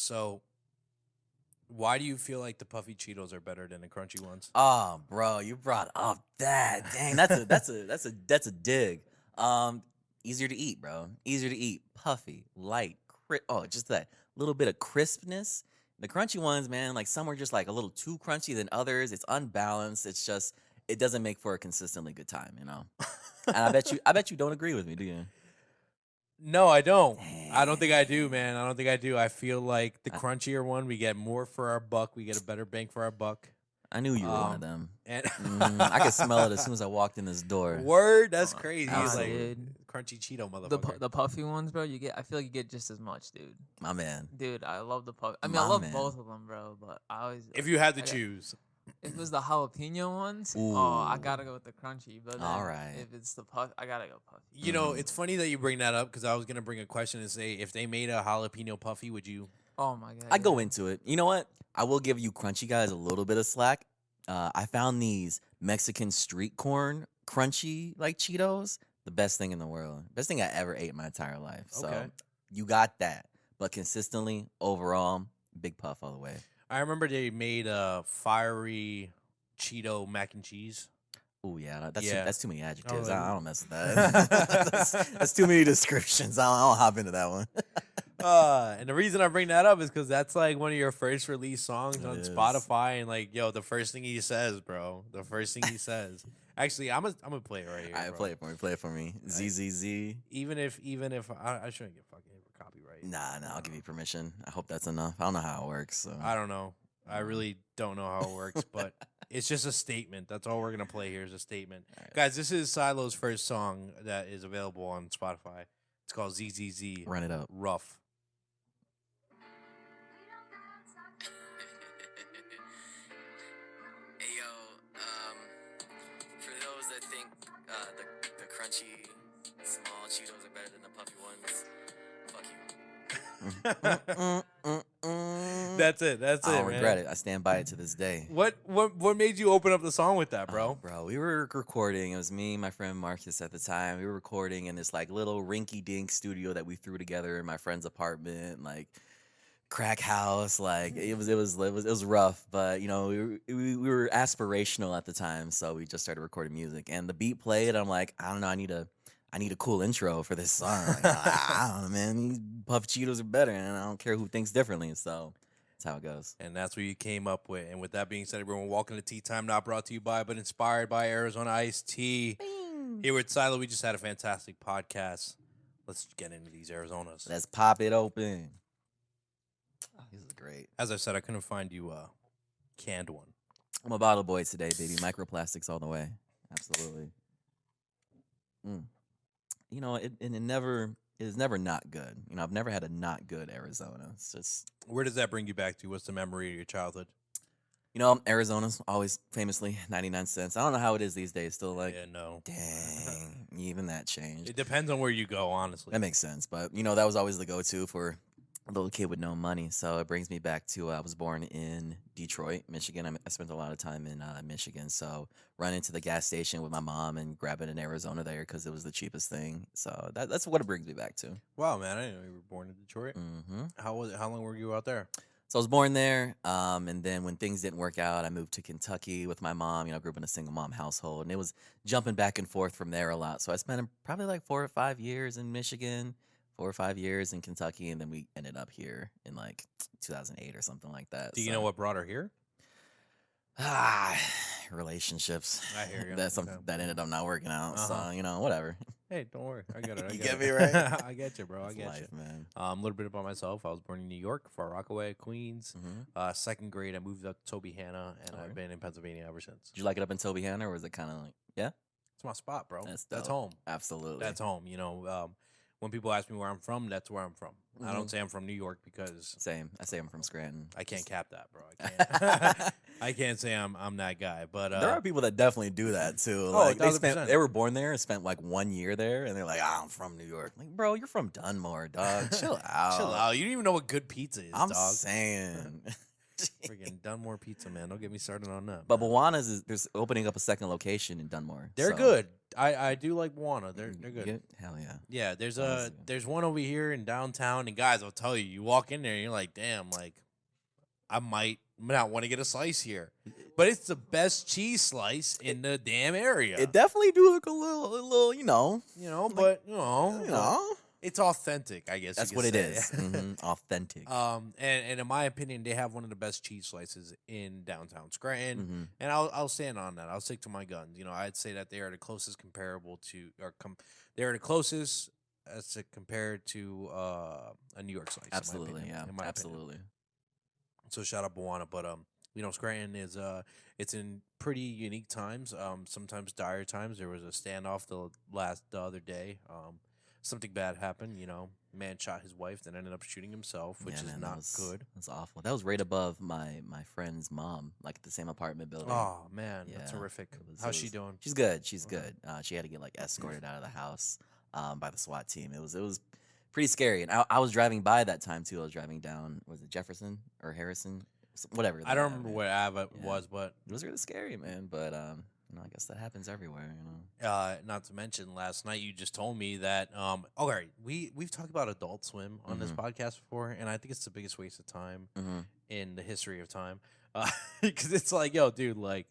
So, why do you feel like the puffy Cheetos are better than the crunchy ones? Oh, bro, you brought up that. Dang, that's a dig. Um, Easier to eat, bro. Easier to eat. Puffy, light, just that little bit of crispness. The crunchy ones, man, like some are just like a little too crunchy than others. It's unbalanced. It's just it doesn't make for a consistently good time, you know. And I bet you don't agree with me, do you? No, I don't. I don't think I do, Dang. man. I don't think I do. I feel like the I, crunchier one, we get more for our buck. We get a better bang for our buck. I knew you were one of them. And I could smell it as soon as I walked in this door. word, that's Uh, crazy. nah, He's like dude. crunchy Cheeto The motherfucker. the puffy ones, bro. I feel like you get just as much, dude. My man. Dude, I love the puff. I mean, My I love man. both of them, bro. But I always If you had to I got- choose, if it was the jalapeno ones, oh, I Ooh. gotta go with the crunchy. But then Alright. if it's the puff, I gotta go puffy. you know, it's funny that you bring that up because I was gonna bring a question and say if they made a jalapeno puffy, would you? Oh my god. I go yeah. into it. You know what? I will give you crunchy guys a little bit of slack. I found these Mexican street corn crunchy like Cheetos. The best thing in the world. Best thing I ever ate in my entire life. So Okay. you got that. But consistently, overall, big puff all the way. I remember they made a fiery Cheeto mac and cheese. Oh yeah, that's Yeah. that's too many adjectives. like- I don't mess with that. that's too many descriptions. I don't hop into that one. And the reason I bring that up is because that's like one of your first release songs It on is. Spotify, and like, yo, the first thing he says, bro, the first thing he says. Actually, I'm gonna play it right here. All right, bro. play it for me. Play it for me. ZZZ. Even if I shouldn't get fucking hit for copyright. Nah, I'll give you permission. I hope that's enough. I don't know how it works. So. I don't know. I really don't know how it works, but it's just a statement. That's all we're gonna play here is a statement, Alright. guys. This is Silo's first song that is available on Spotify. It's called ZZZ. Run it up. Rough. Hey yo, for those that think the crunchy small Cheetos are better than the puffy ones, fuck you. That's it. That's I it. don't man. regret it. I stand by it to this day. What made you open up the song with that, bro? Bro, we were recording. It was me and my friend Marcus at the time. We were recording in this like little rinky-dink studio that we threw together in my friend's apartment, like crack house. Like it was rough, but you know we were aspirational at the time, so we just started recording music. And the beat played. I'm like, I don't know. I need a cool intro for this song. Like, I don't know, man. These puff Cheetos are better, and I don't care who thinks differently. So that's how it goes. And that's what you came up with. And with that being said, everyone, welcome to Tea Time, not brought to you by, but inspired by Arizona Iced Tea. Here with Silo, we just had a fantastic podcast. Let's get into these Arizonas. Let's pop it open. Oh, this is great. As I said, I couldn't find you a canned one. I'm a bottle boy today, baby. Microplastics all the way. Absolutely. You know, it is never not good. You know, I've never had a not good Arizona. It's just, Where does that bring you back to? What's the memory of your childhood? you know, Arizona's always famously 99 cents. I don't know how it is these days. Still like, Yeah, no. dang, even that changed. It depends on where you go, honestly. That makes sense. But, you know, that was always the go-to for a little kid with no money. So it brings me back to I was born in Detroit, Michigan. I spent a lot of time in Michigan. So running to the gas station with my mom and grabbing an Arizona there because it was the cheapest thing. So that's what it brings me back to. Wow, man, I didn't know you were born in Detroit. Hmm How was it? How long were you out there? So I was born there, and then when things didn't work out, I moved to Kentucky with my mom. You know, I grew up in a single mom household, and it was jumping back and forth from there a lot. So I spent probably like 4 or 5 years in Michigan, 4 or 5 years in Kentucky, and then we ended up here in like 2008 or something like that. Do you know what brought her here? Relationships. I hear you. That's Okay. something that ended up not working out. Uh-huh. So you know, whatever. Hey, don't worry. I got it. I You got get it. me, right? I get you, bro. I It's get life, you. man. A little bit about myself. I was born in New York, Far Rockaway, Queens. Hmm Second grade, I moved up to Tobyhanna, and I've Alright. been in Pennsylvania ever since. Did you like it up in Tobyhanna, or was it kind of like, yeah? It's my spot, bro. That's That's dope. home. Absolutely. That's home. You know, when people ask me where I'm from, that's where I'm from. I don't say I'm from New York because Same. I say I'm from Scranton. I can't cap that, bro. I can't. I can't say I'm that guy. But There are people that definitely do that too. Oh, Like 1000%. they were born there and spent like 1 year there, and they're like, I'm from New York. Like, bro, you're from Dunmore, dog. Chill out. chill out. You don't even know what good pizza is, I'm dog. saying. Freaking Dunmore pizza, man. Don't get me started on that. But Bawana's there's opening up a second location in Dunmore. They're so- good. I do like Moana. They're good. Hell yeah. Yeah, there's Honestly. there's one over here in downtown, and guys, I'll tell you, you walk in there, and you're like, damn, like I might not want to get a slice here, but it's the best cheese slice in the damn area. It definitely do look a little, you know, but it's authentic. I guess that's you what could it say. is. Authentic. And in my opinion, they have one of the best cheese slices in downtown Scranton, Mhm. and I'll stand on that. I'll stick to my guns. You know, I'd say that they are the closest comparable to, they are the closest as to compared to a New York slice. Absolutely, in my opinion, yeah, in my opinion. absolutely. So shout out Moana, but you know, Scranton is it's in pretty unique times. Sometimes dire times. There was a standoff the other day. Something bad happened. You know, man shot his wife, then ended up shooting himself, which Yeah, is man, not good. That's awful. That was right above my friend's mom, like at the same apartment building. Oh man, that's Yeah, horrific. it How's was- she doing? She's good. She's Okay. good. She had to get like escorted out of the house by the SWAT team. It was pretty scary. And I was driving by that time too. I was driving down, was it Jefferson or Harrison? Whatever. I don't remember man. what Ave it Yeah. was, but It was really scary, man. But you know, I guess that happens everywhere. You know. not to mention last night you just told me that all right, we've talked about Adult Swim on this podcast before, and I think it's the biggest waste of time in the history of time. Because it's like, yo, dude, like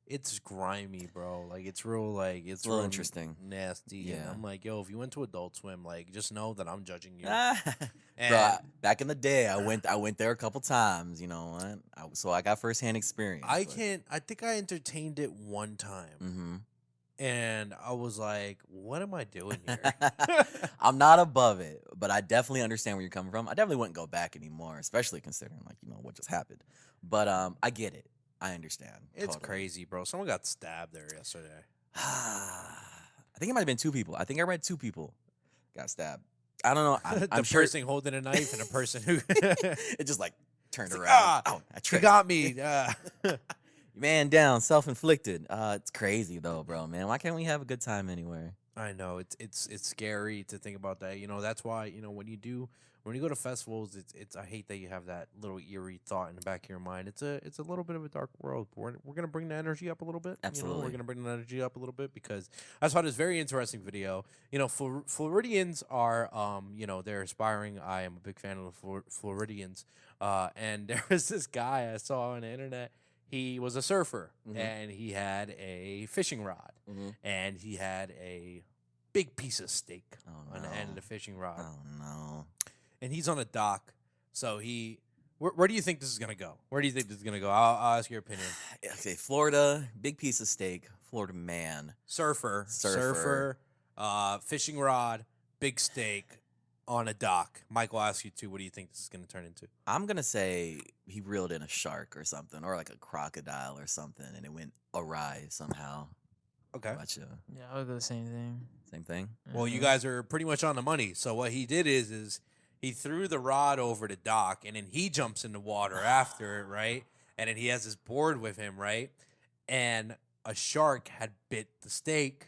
it's grimy, bro. Like it's real, like it's a little real interesting. nasty. And Yeah. I'm like, yo, if you went to Adult Swim, like just know that I'm judging you. Bro, back in the day, I went there a couple times. You know what? So I got firsthand experience. I think I entertained it one time. Mm-hmm. And I was like, what am I doing here? I'm not above it, but I definitely understand where you're coming from. I definitely wouldn't go back anymore, especially considering like what just happened. But I get it. I understand. It's totally. crazy, bro. Someone got stabbed there yesterday. I think it might have been 2 people. I think I read 2 people got stabbed. I don't know. The I'm sure person holding a knife and a person who it just like turned It's like, around. "Ah, I she tripped. got me. Man down, self-inflicted. It's crazy though, bro, man. Why can't we have a good time anywhere? I know it's scary to think about that. You know, that's why, you know, when you go to festivals, it's I hate that you have that little eerie thought in the back of your mind. It's a little bit of a dark world. We're gonna bring the energy up a little bit. You know, Absolutely. we're gonna bring the energy up a little bit because I saw this very interesting video. You know, Floridians are you know, they're aspiring. I am a big fan of the Floridians. And there was this guy I saw on the internet. He was a surfer and he had a fishing rod and he had a big piece of steak on the end of the fishing rod. Oh no. And he's on a dock. So where do you think this is gonna go? Where do you think this is gonna go? I'll ask your opinion. Okay, Florida, big piece of steak. Florida man. Surfer, fishing rod, big steak on a dock. Michael, I'll ask you too. What do you think this is gonna turn into? I'm gonna say he reeled in a shark or something, or like a crocodile or something, and it went awry somehow. Okay. Gotcha. Yeah, I would do the same thing. Same thing. Well, you guys are pretty much on the money. So what he did is he threw the rod over the dock, and then he jumps in the water after it, right? And then he has his board with him, right? And a shark had bit the steak,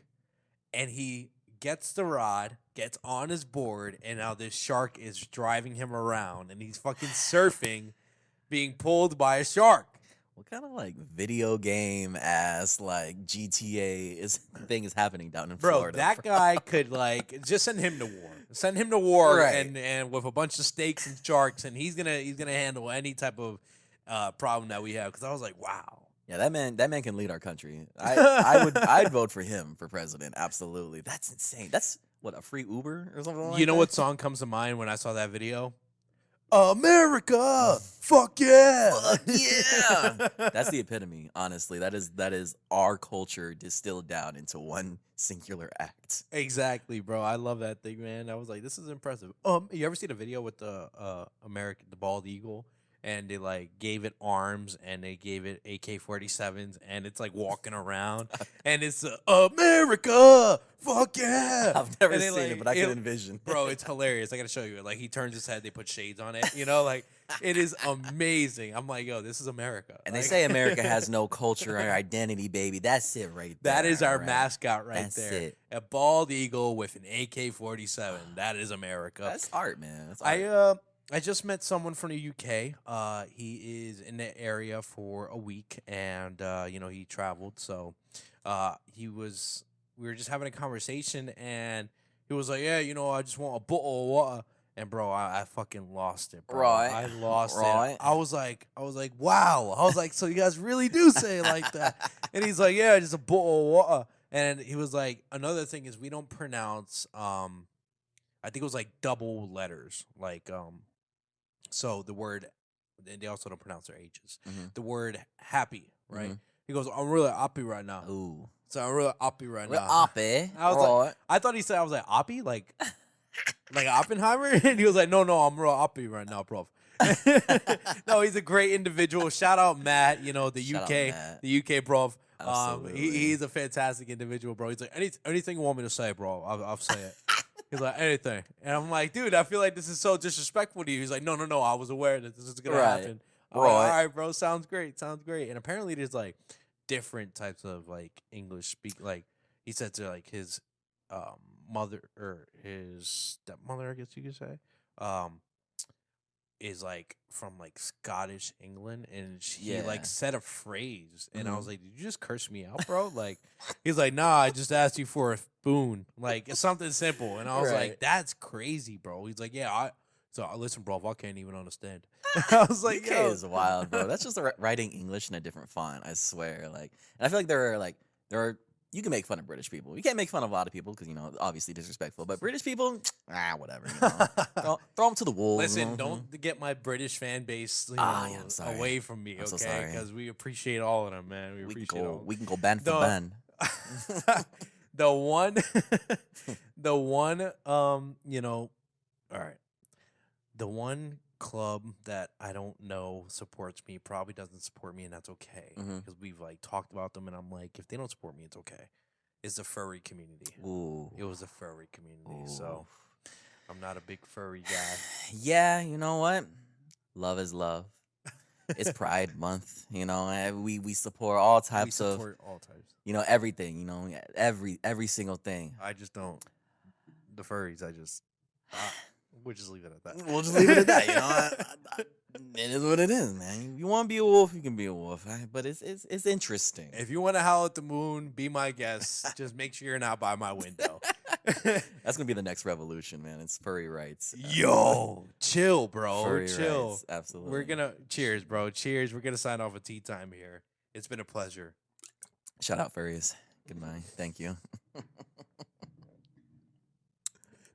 and he gets the rod, gets on his board, and now this shark is driving him around, and he's fucking surfing, being pulled by a shark. What kind of like video game ass like GTA thing is happening down in Bro, Florida? that guy could like just send him to war. Send him to war Right. and with a bunch of steaks and sharks, and he's gonna handle any type of problem that we have. Because I was like, wow. Yeah, that man can lead our country. I'd vote for him for president. Absolutely. That's insane. That's what, a free Uber or something like You know that? what song comes to mind when I saw that video? America, fuck yeah, Fuck yeah. That's the epitome, honestly. That is our culture distilled down into one singular act. Exactly, bro. I love that thing, man. I was like, this is impressive. You ever see the video with the the bald eagle, and they like gave it arms and they gave it AK-47s, and it's like walking around, and it's America, fuck yeah. I've never And they, seen like, it, but I can envision. Bro, it's hilarious. I gotta show you. Like he turns his head, they put shades on it. You know, like it is amazing. I'm like, yo, this is America. And they Like- say America has no culture or identity, baby. That's it right there. That is our right? mascot right That's there. it. A bald eagle with an AK-47. That is America. That's art, man. That's art. I just met someone from the UK. He is in the area for a week, and you know, he traveled. So he was we were just having a conversation, and he was like, "Yeah, I just want a bottle of water." And bro, I fucking lost it, bro. Right. I lost Right. it. I was like, wow. I was like, so you guys really do say it like that? And he's like, yeah, just a bottle of water. And he was like, another thing is we don't pronounce I think it was like double letters. Like so the word, and they also don't pronounce their H's. Mhm. The word happy, right? Mhm. He goes, I'm really happy right now. Ooh. So I'm really happy right Real now. oppie. I was like, Right. I thought he said I was like Oppie, like Oppenheimer, and he was like, no, I'm real Oppie right now, bro. No, he's a great individual. Shout out Matt, the Shout out UK, Matt. the UK bro. Absolutely. He's a fantastic individual, bro. He's like, anything you want me to say, bro, I'll say it. He's like, anything, and I'm like, dude, I feel like this is so disrespectful to you. He's like, no, I was aware that this is gonna Right. happen. I'm like, Right. all right, bro, sounds great. And apparently there's like different types of like English speak. Like he said to like his mother or his stepmother, I guess you could say, is like from like Scottish England, and she Yeah. like said a phrase, and I Mhm. was like, "Did you just curse me out, bro?" Like, he's like, "Nah, I just asked you for a spoon, like it's something simple," and I was Right. like, "That's crazy, bro." He's like, "Yeah, listen, bro, I can't even understand." I was like, UK "Yo, is wild, bro. That's just writing English in a different font. I swear. Like, and I feel like there are. You can make fun of British people. You can't make fun of a lot of people because obviously disrespectful. But British people, whatever. Throw them to the wolves. Listen, don't get my British fan base Ah, yeah, I'm sorry. away from me, I'm so okay? sorry. Because we appreciate all of them, man. We We appreciate all. we can go band for The- band. the one all right, the one club that I don't know supports me probably doesn't support me, and that's okay Mhm. because we've like talked about them, and I'm like, if they don't support me, it's okay. It's the furry community. Ooh. It was a furry community, Ooh. so I'm not a big furry guy. Yeah, you know what? Love is love. It's Pride Month, and we support all We types of, support all types. everything, every single thing. I just don't. The furries, we'll just leave it at that. We'll just leave it at that, it is what it is, man. You want to be a wolf, you can be a wolf, right? But it's interesting. If you want to howl at the moon, be my guest. Just make sure you're not by my window. That's gonna be the next revolution, man. It's furry rights. Yo, chill, bro. Furry Chill. rights, absolutely. We're gonna cheers, bro. Cheers. We're gonna sign off a tea time here. It's been a pleasure. Shout out furries. Goodbye. Thank you.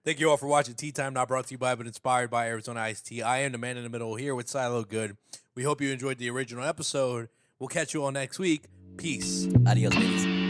Thank you all for watching Tea Time, not brought to you by, but inspired by Arizona Iced Tea. I am the man in the middle here with Silo Good. We hope you enjoyed the original episode. We'll catch you all next week. Peace. Adios, babies.